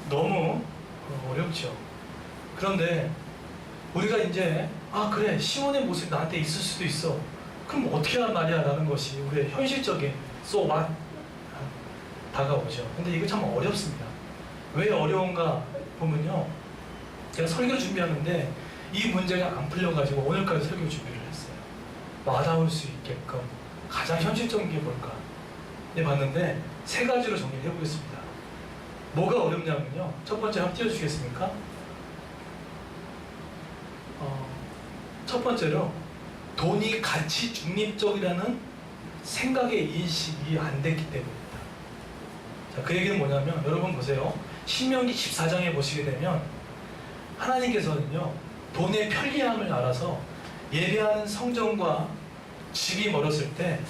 S1: 너무 어렵죠. 그런데 우리가 이제 그래, 시몬의 모습이 나한테 있을 수도 있어. 그럼 어떻게 하란 말이야? 라는 것이 우리의 현실적인 so what? 다가오죠. 근데 이거 참 어렵습니다. 왜 어려운가 보면요, 제가 설교를 준비하는데 이 문제가 안 풀려가지고 오늘까지 설교 준비를 했어요. 와닿을 수 있게끔 가장 현실적인 게 뭘까? 네, 봤는데 3가지로 정리를 해보겠습니다. 뭐가 어렵냐면요, 첫 번째 한번 띄워주시겠습니까? 첫 번째로 돈이 가치 중립적이라는 생각의 인식이 안 됐기 때문입니다. 자, 그 얘기는 뭐냐면, 여러분 보세요. 신명기 14장에 보시게 되면 하나님께서는요, 돈의 편리함을 알아서 예배하는 성전과 집이 멀었을 때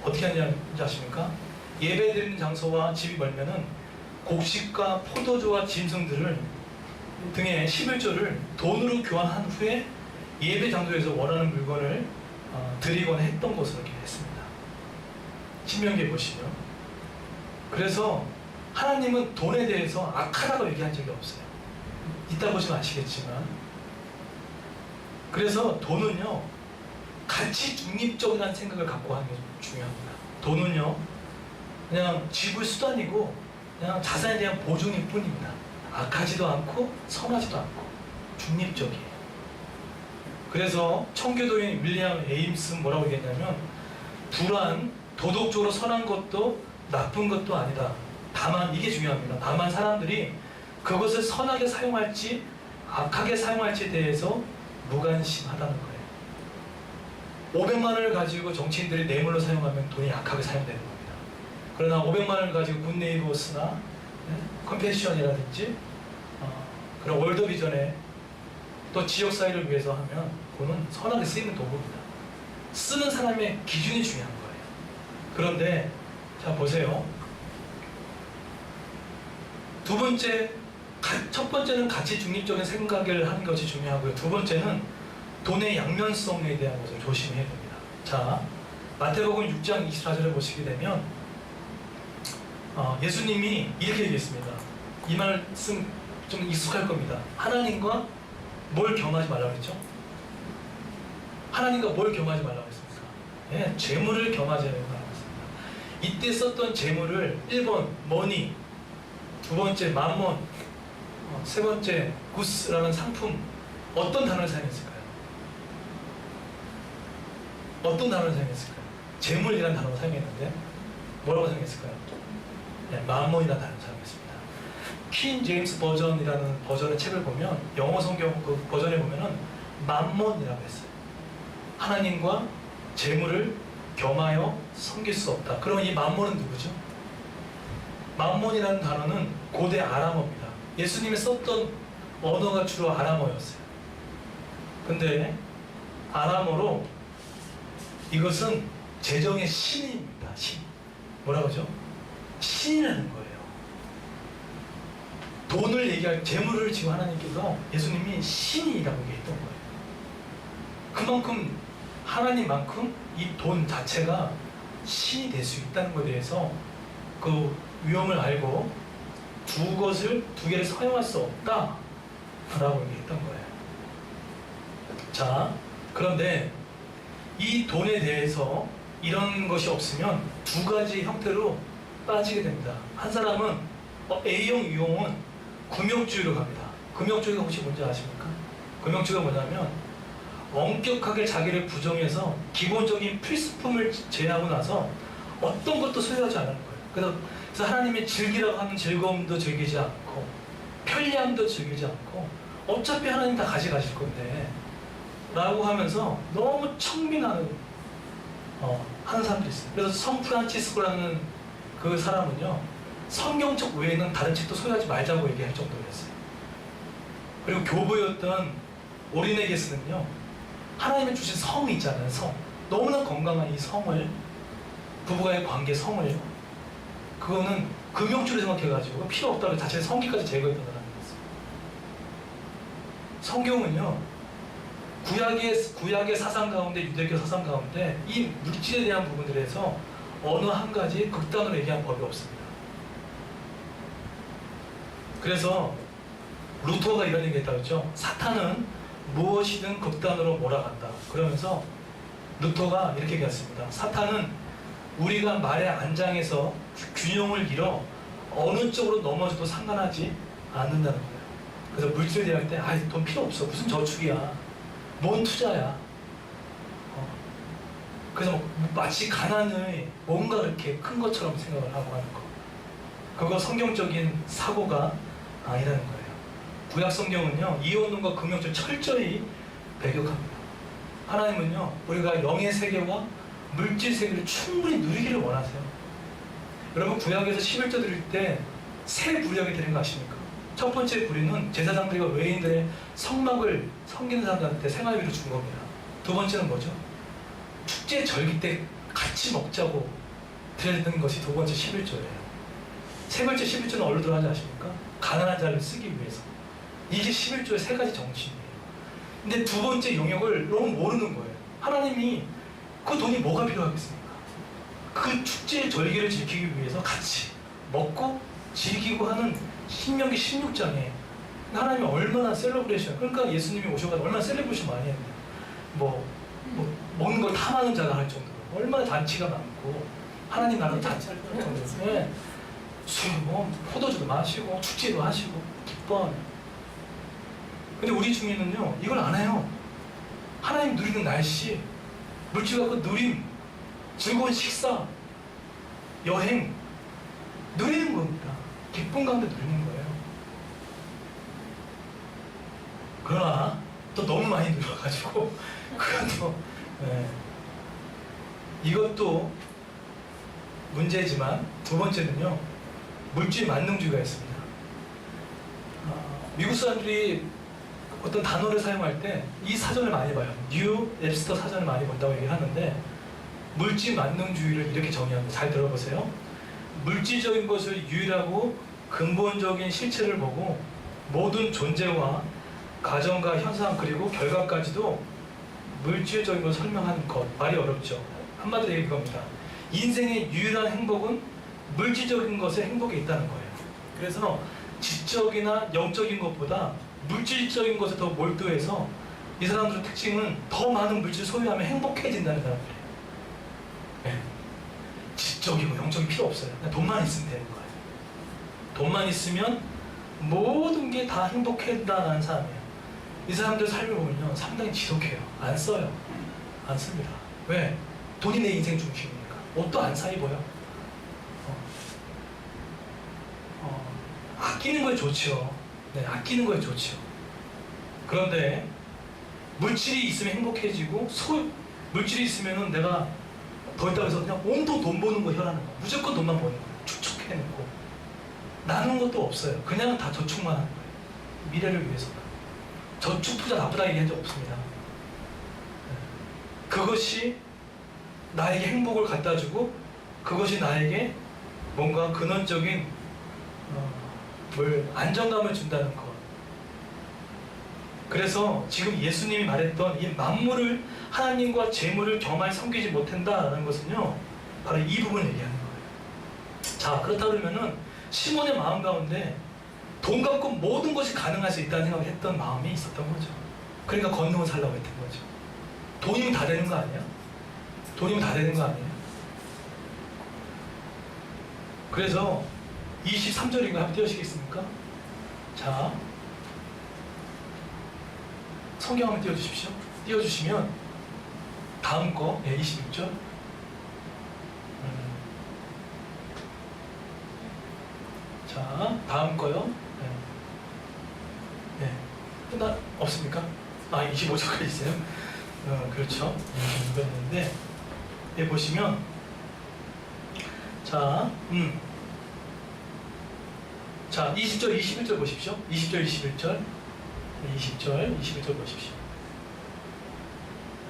S1: 어떻게 하는지 아십니까? 예배 드리는 장소와 집이 멀면은 곡식과 포도주와 짐승들을 등의 11조를 돈으로 교환한 후에 예배 장소에서 원하는 물건을 드리거나 했던 것으로 기록했습니다. 신명기에 보시죠. 그래서 하나님은 돈에 대해서 악하다고 얘기한 적이 없어요. 이따 보시면 아시겠지만, 그래서 돈은요, 가치 중립적이라는 생각을 갖고 하는 게 중요합니다. 돈은요, 그냥 지불 수단이고 그냥 자산에 대한 보증일 뿐입니다. 악하지도 않고 선하지도 않고 중립적이에요. 그래서 청교도인 윌리엄 에임스는 뭐라고 얘기했냐면, 불안, 도덕적으로 선한 것도 나쁜 것도 아니다. 다만, 이게 중요합니다. 다만 사람들이 그것을 선하게 사용할지 악하게 사용할지에 대해서 무관심하다는 거예요. 500만 원을 가지고 정치인들이 뇌물로 사용하면 돈이 악하게 사용되는 겁니다. 그러나 500만 원을 가지고 굿네이버스나 컴패션이라든지 그런 월드비전에 또 지역사회를 위해서 하면 그거는 선하게 쓰이는 도구입니다. 쓰는 사람의 기준이 중요한 거예요. 그런데 자 보세요. 두 번째, 첫 번째는 가치 중립적인 생각을 하는 것이 중요하고요. 두 번째는 돈의 양면성에 대한 것을 조심해야 됩니다. 자, 마태복음 6장 24절을 보시게 되면 예수님이 이렇게 얘기했습니다. 이 말씀 좀 익숙할 겁니다. 하나님과 뭘 겸하지 말라고 했죠? 하나님과 뭘 겸하지 말라고 했습니까? 예, 재물을 겸하지 말라고 했습니다. 이때 썼던 재물을 1번 머니, 두 번째 맘몬, 세 번째 구스라는 상품, 어떤 단어를 사용했을까요? 어떤 단어를 사용했을까요? 재물이라는 단어를 사용했는데 뭐라고 사용했을까요? 네, 맘몬이라는 단어를 사용했습니다. 퀸 제임스 버전이라는 버전의 책을 보면, 영어 성경 그 버전에 보면은 맘몬이라고 했어요. 하나님과 재물을 겸하여 섬길 수 없다. 그럼 이 맘몬은 누구죠? 맘몬이라는 단어는 고대 아람어입니다. 예수님이 썼던 언어가 주로 아람어였어요. 근데 아람어로 이것은 재정의 신입니다. 신. 뭐라고 하죠? 신이라는 거예요. 돈을 얘기할, 재물을 지금 하나님께서 예수님이 신이라고 얘기했던 거예요. 그만큼 하나님만큼 이 돈 자체가 신이 될 수 있다는 것에 대해서 그 위험을 알고 두 개를 사용할 수 없다 라고 얘기했던 거예요. 자, 그런데 이 돈에 대해서 이런 것이 없으면 2가지 형태로 빠지게 됩니다. 한 사람은 A형 유형은 금욕주의로 갑니다. 금욕주의가 혹시 뭔지 아십니까? 금욕주의가 뭐냐면 엄격하게 자기를 부정해서 기본적인 필수품을 제외하고 나서 어떤 것도 소유하지 않는 거예요. 그래서 하나님의 즐기라고 하는 즐거움도 즐기지 않고 편리함도 즐기지 않고 어차피 하나님 다 가져가실 건데 라고 하면서 너무 청민하는 하는 사람도 있어요. 그래서 성 프란치스코라는 그 사람은요, 성경책 외에는 다른 책도 소유하지 말자고 얘기할 정도였어요. 그리고 교부였던 오리네게스는요, 하나님이 주신 성이 있잖아요. 성, 너무나 건강한 이 성을, 부부간의 관계 성을, 그거는 금욕주로 생각해가지고 필요 없다고 자신의 성기까지 제거했던 사람이었어요. 성경은요, 구약의 사상 가운데, 유대교 사상 가운데 이 물질에 대한 부분들에서 어느 한 가지 극단으로 얘기한 법이 없습니다. 그래서 루터가 이런 얘기 했다고 했죠. 사탄은 무엇이든 극단으로 몰아간다. 그러면서 루터가 이렇게 얘기했습니다. 사탄은 우리가 말의 안장에서 균형을 잃어 어느 쪽으로 넘어져도 상관하지 않는다는 거예요. 그래서 물질에 대할 때 돈 필요 없어. 무슨 저축이야. 뭔 투자야. 그래서 마치 가난의 뭔가 이렇게 큰 것처럼 생각을 하고 하는 거. 그거 성경적인 사고가 아니라는 거예요. 구약 성경은요, 이혼론과 금욕주의 철저히 배격합니다. 하나님은요, 우리가 영의 세계와 물질 세계를 충분히 누리기를 원하세요. 여러분, 구약에서 11조 드릴 때 세 부력이 되는 거 아십니까? 첫 번째 부류는 제사장들과 외인들의 성막을 섬기는 사람들한테 생활비로 준 겁니다. 두 번째는 뭐죠? 축제 절기 때 같이 먹자고 드려야 것이 두 번째 11조예요. 세 번째 11조는 어디로 들어가는지 아십니까? 가난한 자를 쓰기 위해서. 이게 11조의 세 가지 정신이에요. 근데 두 번째 영역을 너무 모르는 거예요. 하나님이 그 돈이 뭐가 필요하겠습니까? 그 축제의 절기를 지키기 위해서 같이 먹고 즐기고 하는 신명기 16장에 하나님이 얼마나 셀러브레이션, 그러니까 예수님이 오셔가지고 얼마나 셀러브레이션 많이 했는데 먹는 걸 탐하는 자가 할 정도로 얼마나 잔치가 많고 하나님 나라는 잔치할 정도로 술, 포도주도 마시고 축제도 하시고 기뻐하는. 근데 우리 중에는요, 이걸 안 해요. 하나님 누리는 날씨, 물질 갖고 누림, 즐거운 식사, 여행 누리는 겁니다. 기쁨 가운데 누리는 거예요. 그러나 또 너무 많이 누려가지고 그것도 이것도 문제지만, 두 번째는요, 물질 만능주의가 있습니다. 미국 사람들이 어떤 단어를 사용할 때 이 사전을 많이 봐요. 뉴 웹스터 사전을 많이 본다고 얘기를 하는데, 물질 만능주의를 이렇게 정의합니다. 잘 들어보세요. 물질적인 것을 유일하고 근본적인 실체를 보고 모든 존재와 가정과 현상 그리고 결과까지도 물질적인 것을 설명하는 것. 말이 어렵죠. 한마디로 얘기한 겁니다. 인생의 유일한 행복은 물질적인 것에 행복에 있다는 거예요. 그래서 지적이나 영적인 것보다 물질적인 것에 더 몰두해서 이 사람들의 특징은 더 많은 물질을 소유하면 행복해진다는 사람들이에요. 지적이고 영적이 필요 없어요. 그냥 돈만 있으면 되는 거예요. 돈만 있으면 모든 게 다 행복해진다는 사람이에요. 이 사람들 삶을 보면요, 상당히 지독해요. 안 써요. 안 씁니다. 왜? 돈이 내 인생 중심이니까. 옷도 안 사 입어요. 아끼는 거에 좋죠. 네, 아끼는 거에 좋죠. 그런데 물질이 있으면 행복해지고, 물질이 있으면은 내가 더 있다고 해서 그냥 온통 돈 버는 거 혈하는 거. 무조건 돈만 버는 거예요. 축축해놓고 나누는 것도 없어요. 그냥 다 저축만 하는 거예요. 미래를 위해서만. 저축 투자 나쁘다 얘기한 적 없습니다. 그것이 나에게 행복을 갖다 주고, 그것이 나에게 뭔가 근원적인 안정감을 준다는 것. 그래서 지금 예수님이 말했던 이 만물을, 하나님과 재물을 겸하여 섬기지 못한다라는 것은요, 바로 이 부분을 얘기하는 거예요. 자, 그렇다 그러면은 시몬의 마음 가운데 돈 갖고 모든 것이 가능할 수 있다는 생각을 했던 마음이 있었던 거죠. 그러니까 권능을 살라고 했던 거죠. 돈이면 다 되는 거 아니야? 돈이면 다 되는 거 아니에요? 그래서 23절인가 한번 띄우시겠습니까? 자, 성경 한번 띄워주십시오. 띄워주시면 다음 거, 26절. 자, 다음 거요. 네. 없습니까? 25절까지 있어요. 그렇죠. 이거였는데, 보시면, 자, 20절, 21절 보십시오. 20절, 21절. 20절, 21절 보십시오.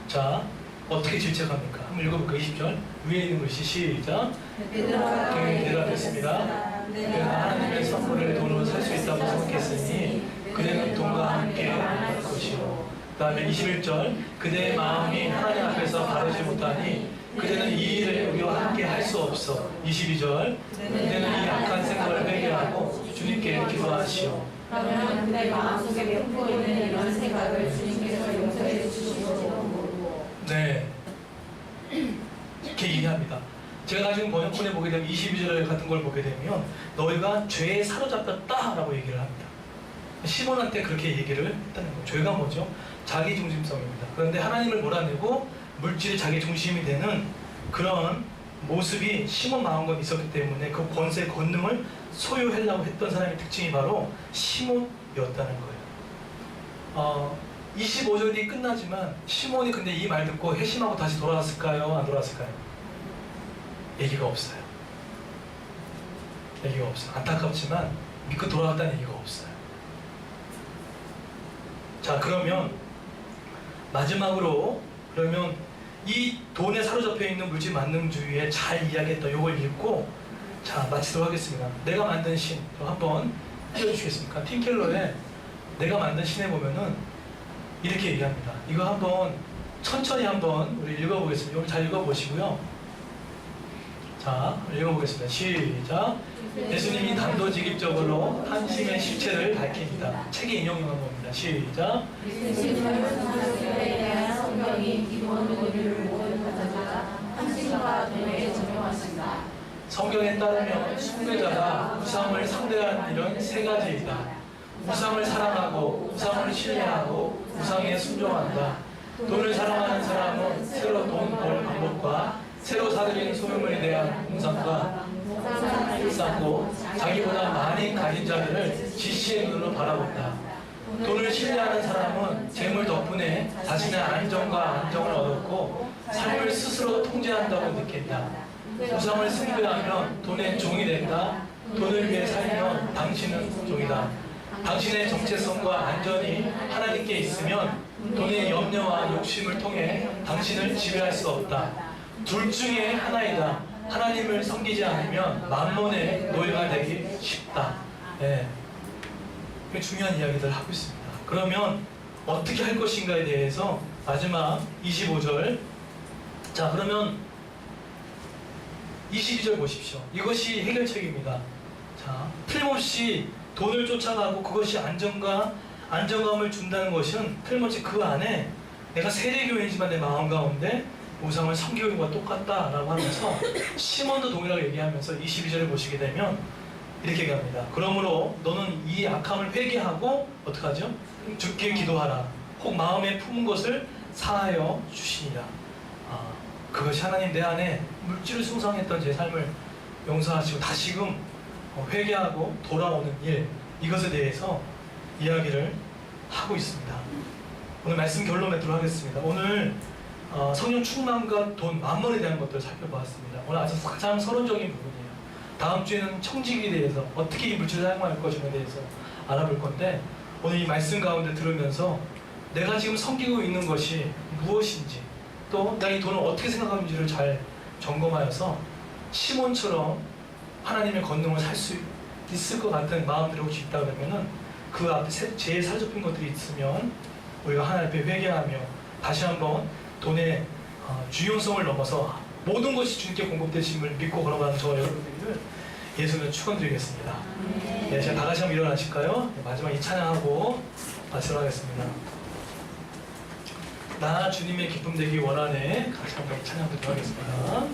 S1: 자, 어떻게 질책합니까? 한번 읽어볼까요? 20절. 위에 있는 글씨 시작. 대답했습니다. 그가 하나님의 선물을 돈으로 살 수 있다고 생각했으니 그대는 돈과 함께 할 것이요. 그 다음에 21절. 그대의 마음이 하나님 앞에서 바르지 못하니 그대는 이 일을 우리와 함께 할 수 없어. 22절. 그대는 이 악한 생각을 회개하고 주님께 기도하시오.
S2: 그러면 그대의 마음속에 품고 있는 이런 생각을 주님께서 용서해 주시고 모르고.
S1: 네. 이렇게 얘기합니다. 제가 지금 번역본에 보게 되면 22절 같은 걸 보게 되면 너희가 죄에 사로잡혔다라고 얘기를 합니다. 시몬한테 그렇게 얘기를 했다는 거예요. 죄가 뭐죠? 자기 중심성입니다. 그런데 하나님을 몰아내고 물질이 자기 중심이 되는 그런 모습이 시몬 마음과 있었기 때문에 그 권세 권능을 소유하려고 했던 사람의 특징이 바로 시몬이었다는 거예요. 25절이 끝나지만 시몬이 근데 이 말 듣고 회심하고 다시 돌아왔을까요? 안 돌아왔을까요? 얘기가 없어요. 얘기가 없어요. 안타깝지만 믿고 돌아왔다는 얘기가 없어요. 자, 그러면 마지막으로 그러면 이 돈에 사로잡혀 있는 물질 만능주의에 잘 이야기했다. 이걸 읽고 자 마치도록 하겠습니다. 내가 만든 신 한번 띄워주시겠습니까? 팀켈러의 내가 만든 신에 보면은 이렇게 얘기합니다. 이거 한번 천천히 한번 우리 읽어보겠습니다. 여기 잘 읽어보시고요. 자, 읽어보겠습니다. 시작. 예수님이 단도직입적으로 한심의 실체를 밝힙니다. 책에 인용한 겁니다. 시작.
S2: 예수님의 대한 성경이 기본 원리를 모든 가져다가 한심과 돈에 적용하신다.
S1: 성경에 따르면 숭배자가 우상을 상대하는 일은 세 가지이다. 우상을 사랑하고 우상을 신뢰하고 우상에 순종한다. 돈을 사랑하는 사람은 새로 돈 벌 방법과 새로 사들인 소유물에 대한 공상과 쌓고 자기보다 많이 가진 자들을 지시의 눈으로 바라본다. 돈을 신뢰하는 사람은 재물 덕분에 자신의 안정과 안정을 얻었고 삶을 스스로 통제한다고 느낀다. 우상을 숭배하면 돈의 종이 된다. 돈을 위해 살면 당신은 종이다. 당신의 정체성과 안전이 하나님께 있으면 돈의 염려와 욕심을 통해 당신을 지배할 수 없다. 둘 중에 하나이다. 하나님을 섬기지 않으면 만몬의 노예가 되기 쉽다. 네. 중요한 이야기들을 하고 있습니다. 그러면 어떻게 할 것인가에 대해서 마지막 25절. 자, 그러면 22절 보십시오. 이것이 해결책입니다. 자, 틀림없이 돈을 쫓아가고 그것이 안정감을 준다는 것은 틀림없이 그 안에 내가 세례교인이지만 내 마음 가운데 우상을 섬기고 있는 것과 똑같다라고 하면서 시몬도 동일하게 얘기하면서 22절을 보시게 되면 이렇게 얘기합니다. 그러므로 너는 이 악함을 회개하고 어떡하죠? 주께 기도하라. 혹 마음에 품은 것을 사하여 주시니라. 그것이 하나님 내 안에 물질을 숭상했던 제 삶을 용서하시고 다시금 회개하고 돌아오는 일, 이것에 대해서 이야기를 하고 있습니다. 오늘 말씀 결론 맺도록 하겠습니다. 오늘 성령 충만과 돈, 만몬에 대한 것들을 살펴보았습니다. 오늘 아주 가장 서론적인 부분이에요. 다음 주에는 청직에 대해서 어떻게 이 물질을 사용할 것인가에 대해서 알아볼 건데 오늘 이 말씀 가운데 들으면서 내가 지금 섬기고 있는 것이 무엇인지 또 내가 이 돈을 어떻게 생각하는지를 잘 점검하여서 시몬처럼 하나님의 권능을 살 수 있을 것 같은 마음들이 혹시 있다 그러면은 그 앞에 제일 사로잡힌 것들이 있으면 우리가 하나님 앞에 회개하며 다시 한번 돈의 중요성을 넘어서 모든 것이 주님께 공급되심을 믿고 걸어가는 저 여러분들을 예수는 축원드리겠습니다. 네, 제가 다 같이 한번 일어나실까요? 네, 마지막 이 찬양하고 마치도록 하겠습니다. 나 주님의 기쁨 되기 원하네. 같이 한번 이 찬양 드리도록 하겠습니다.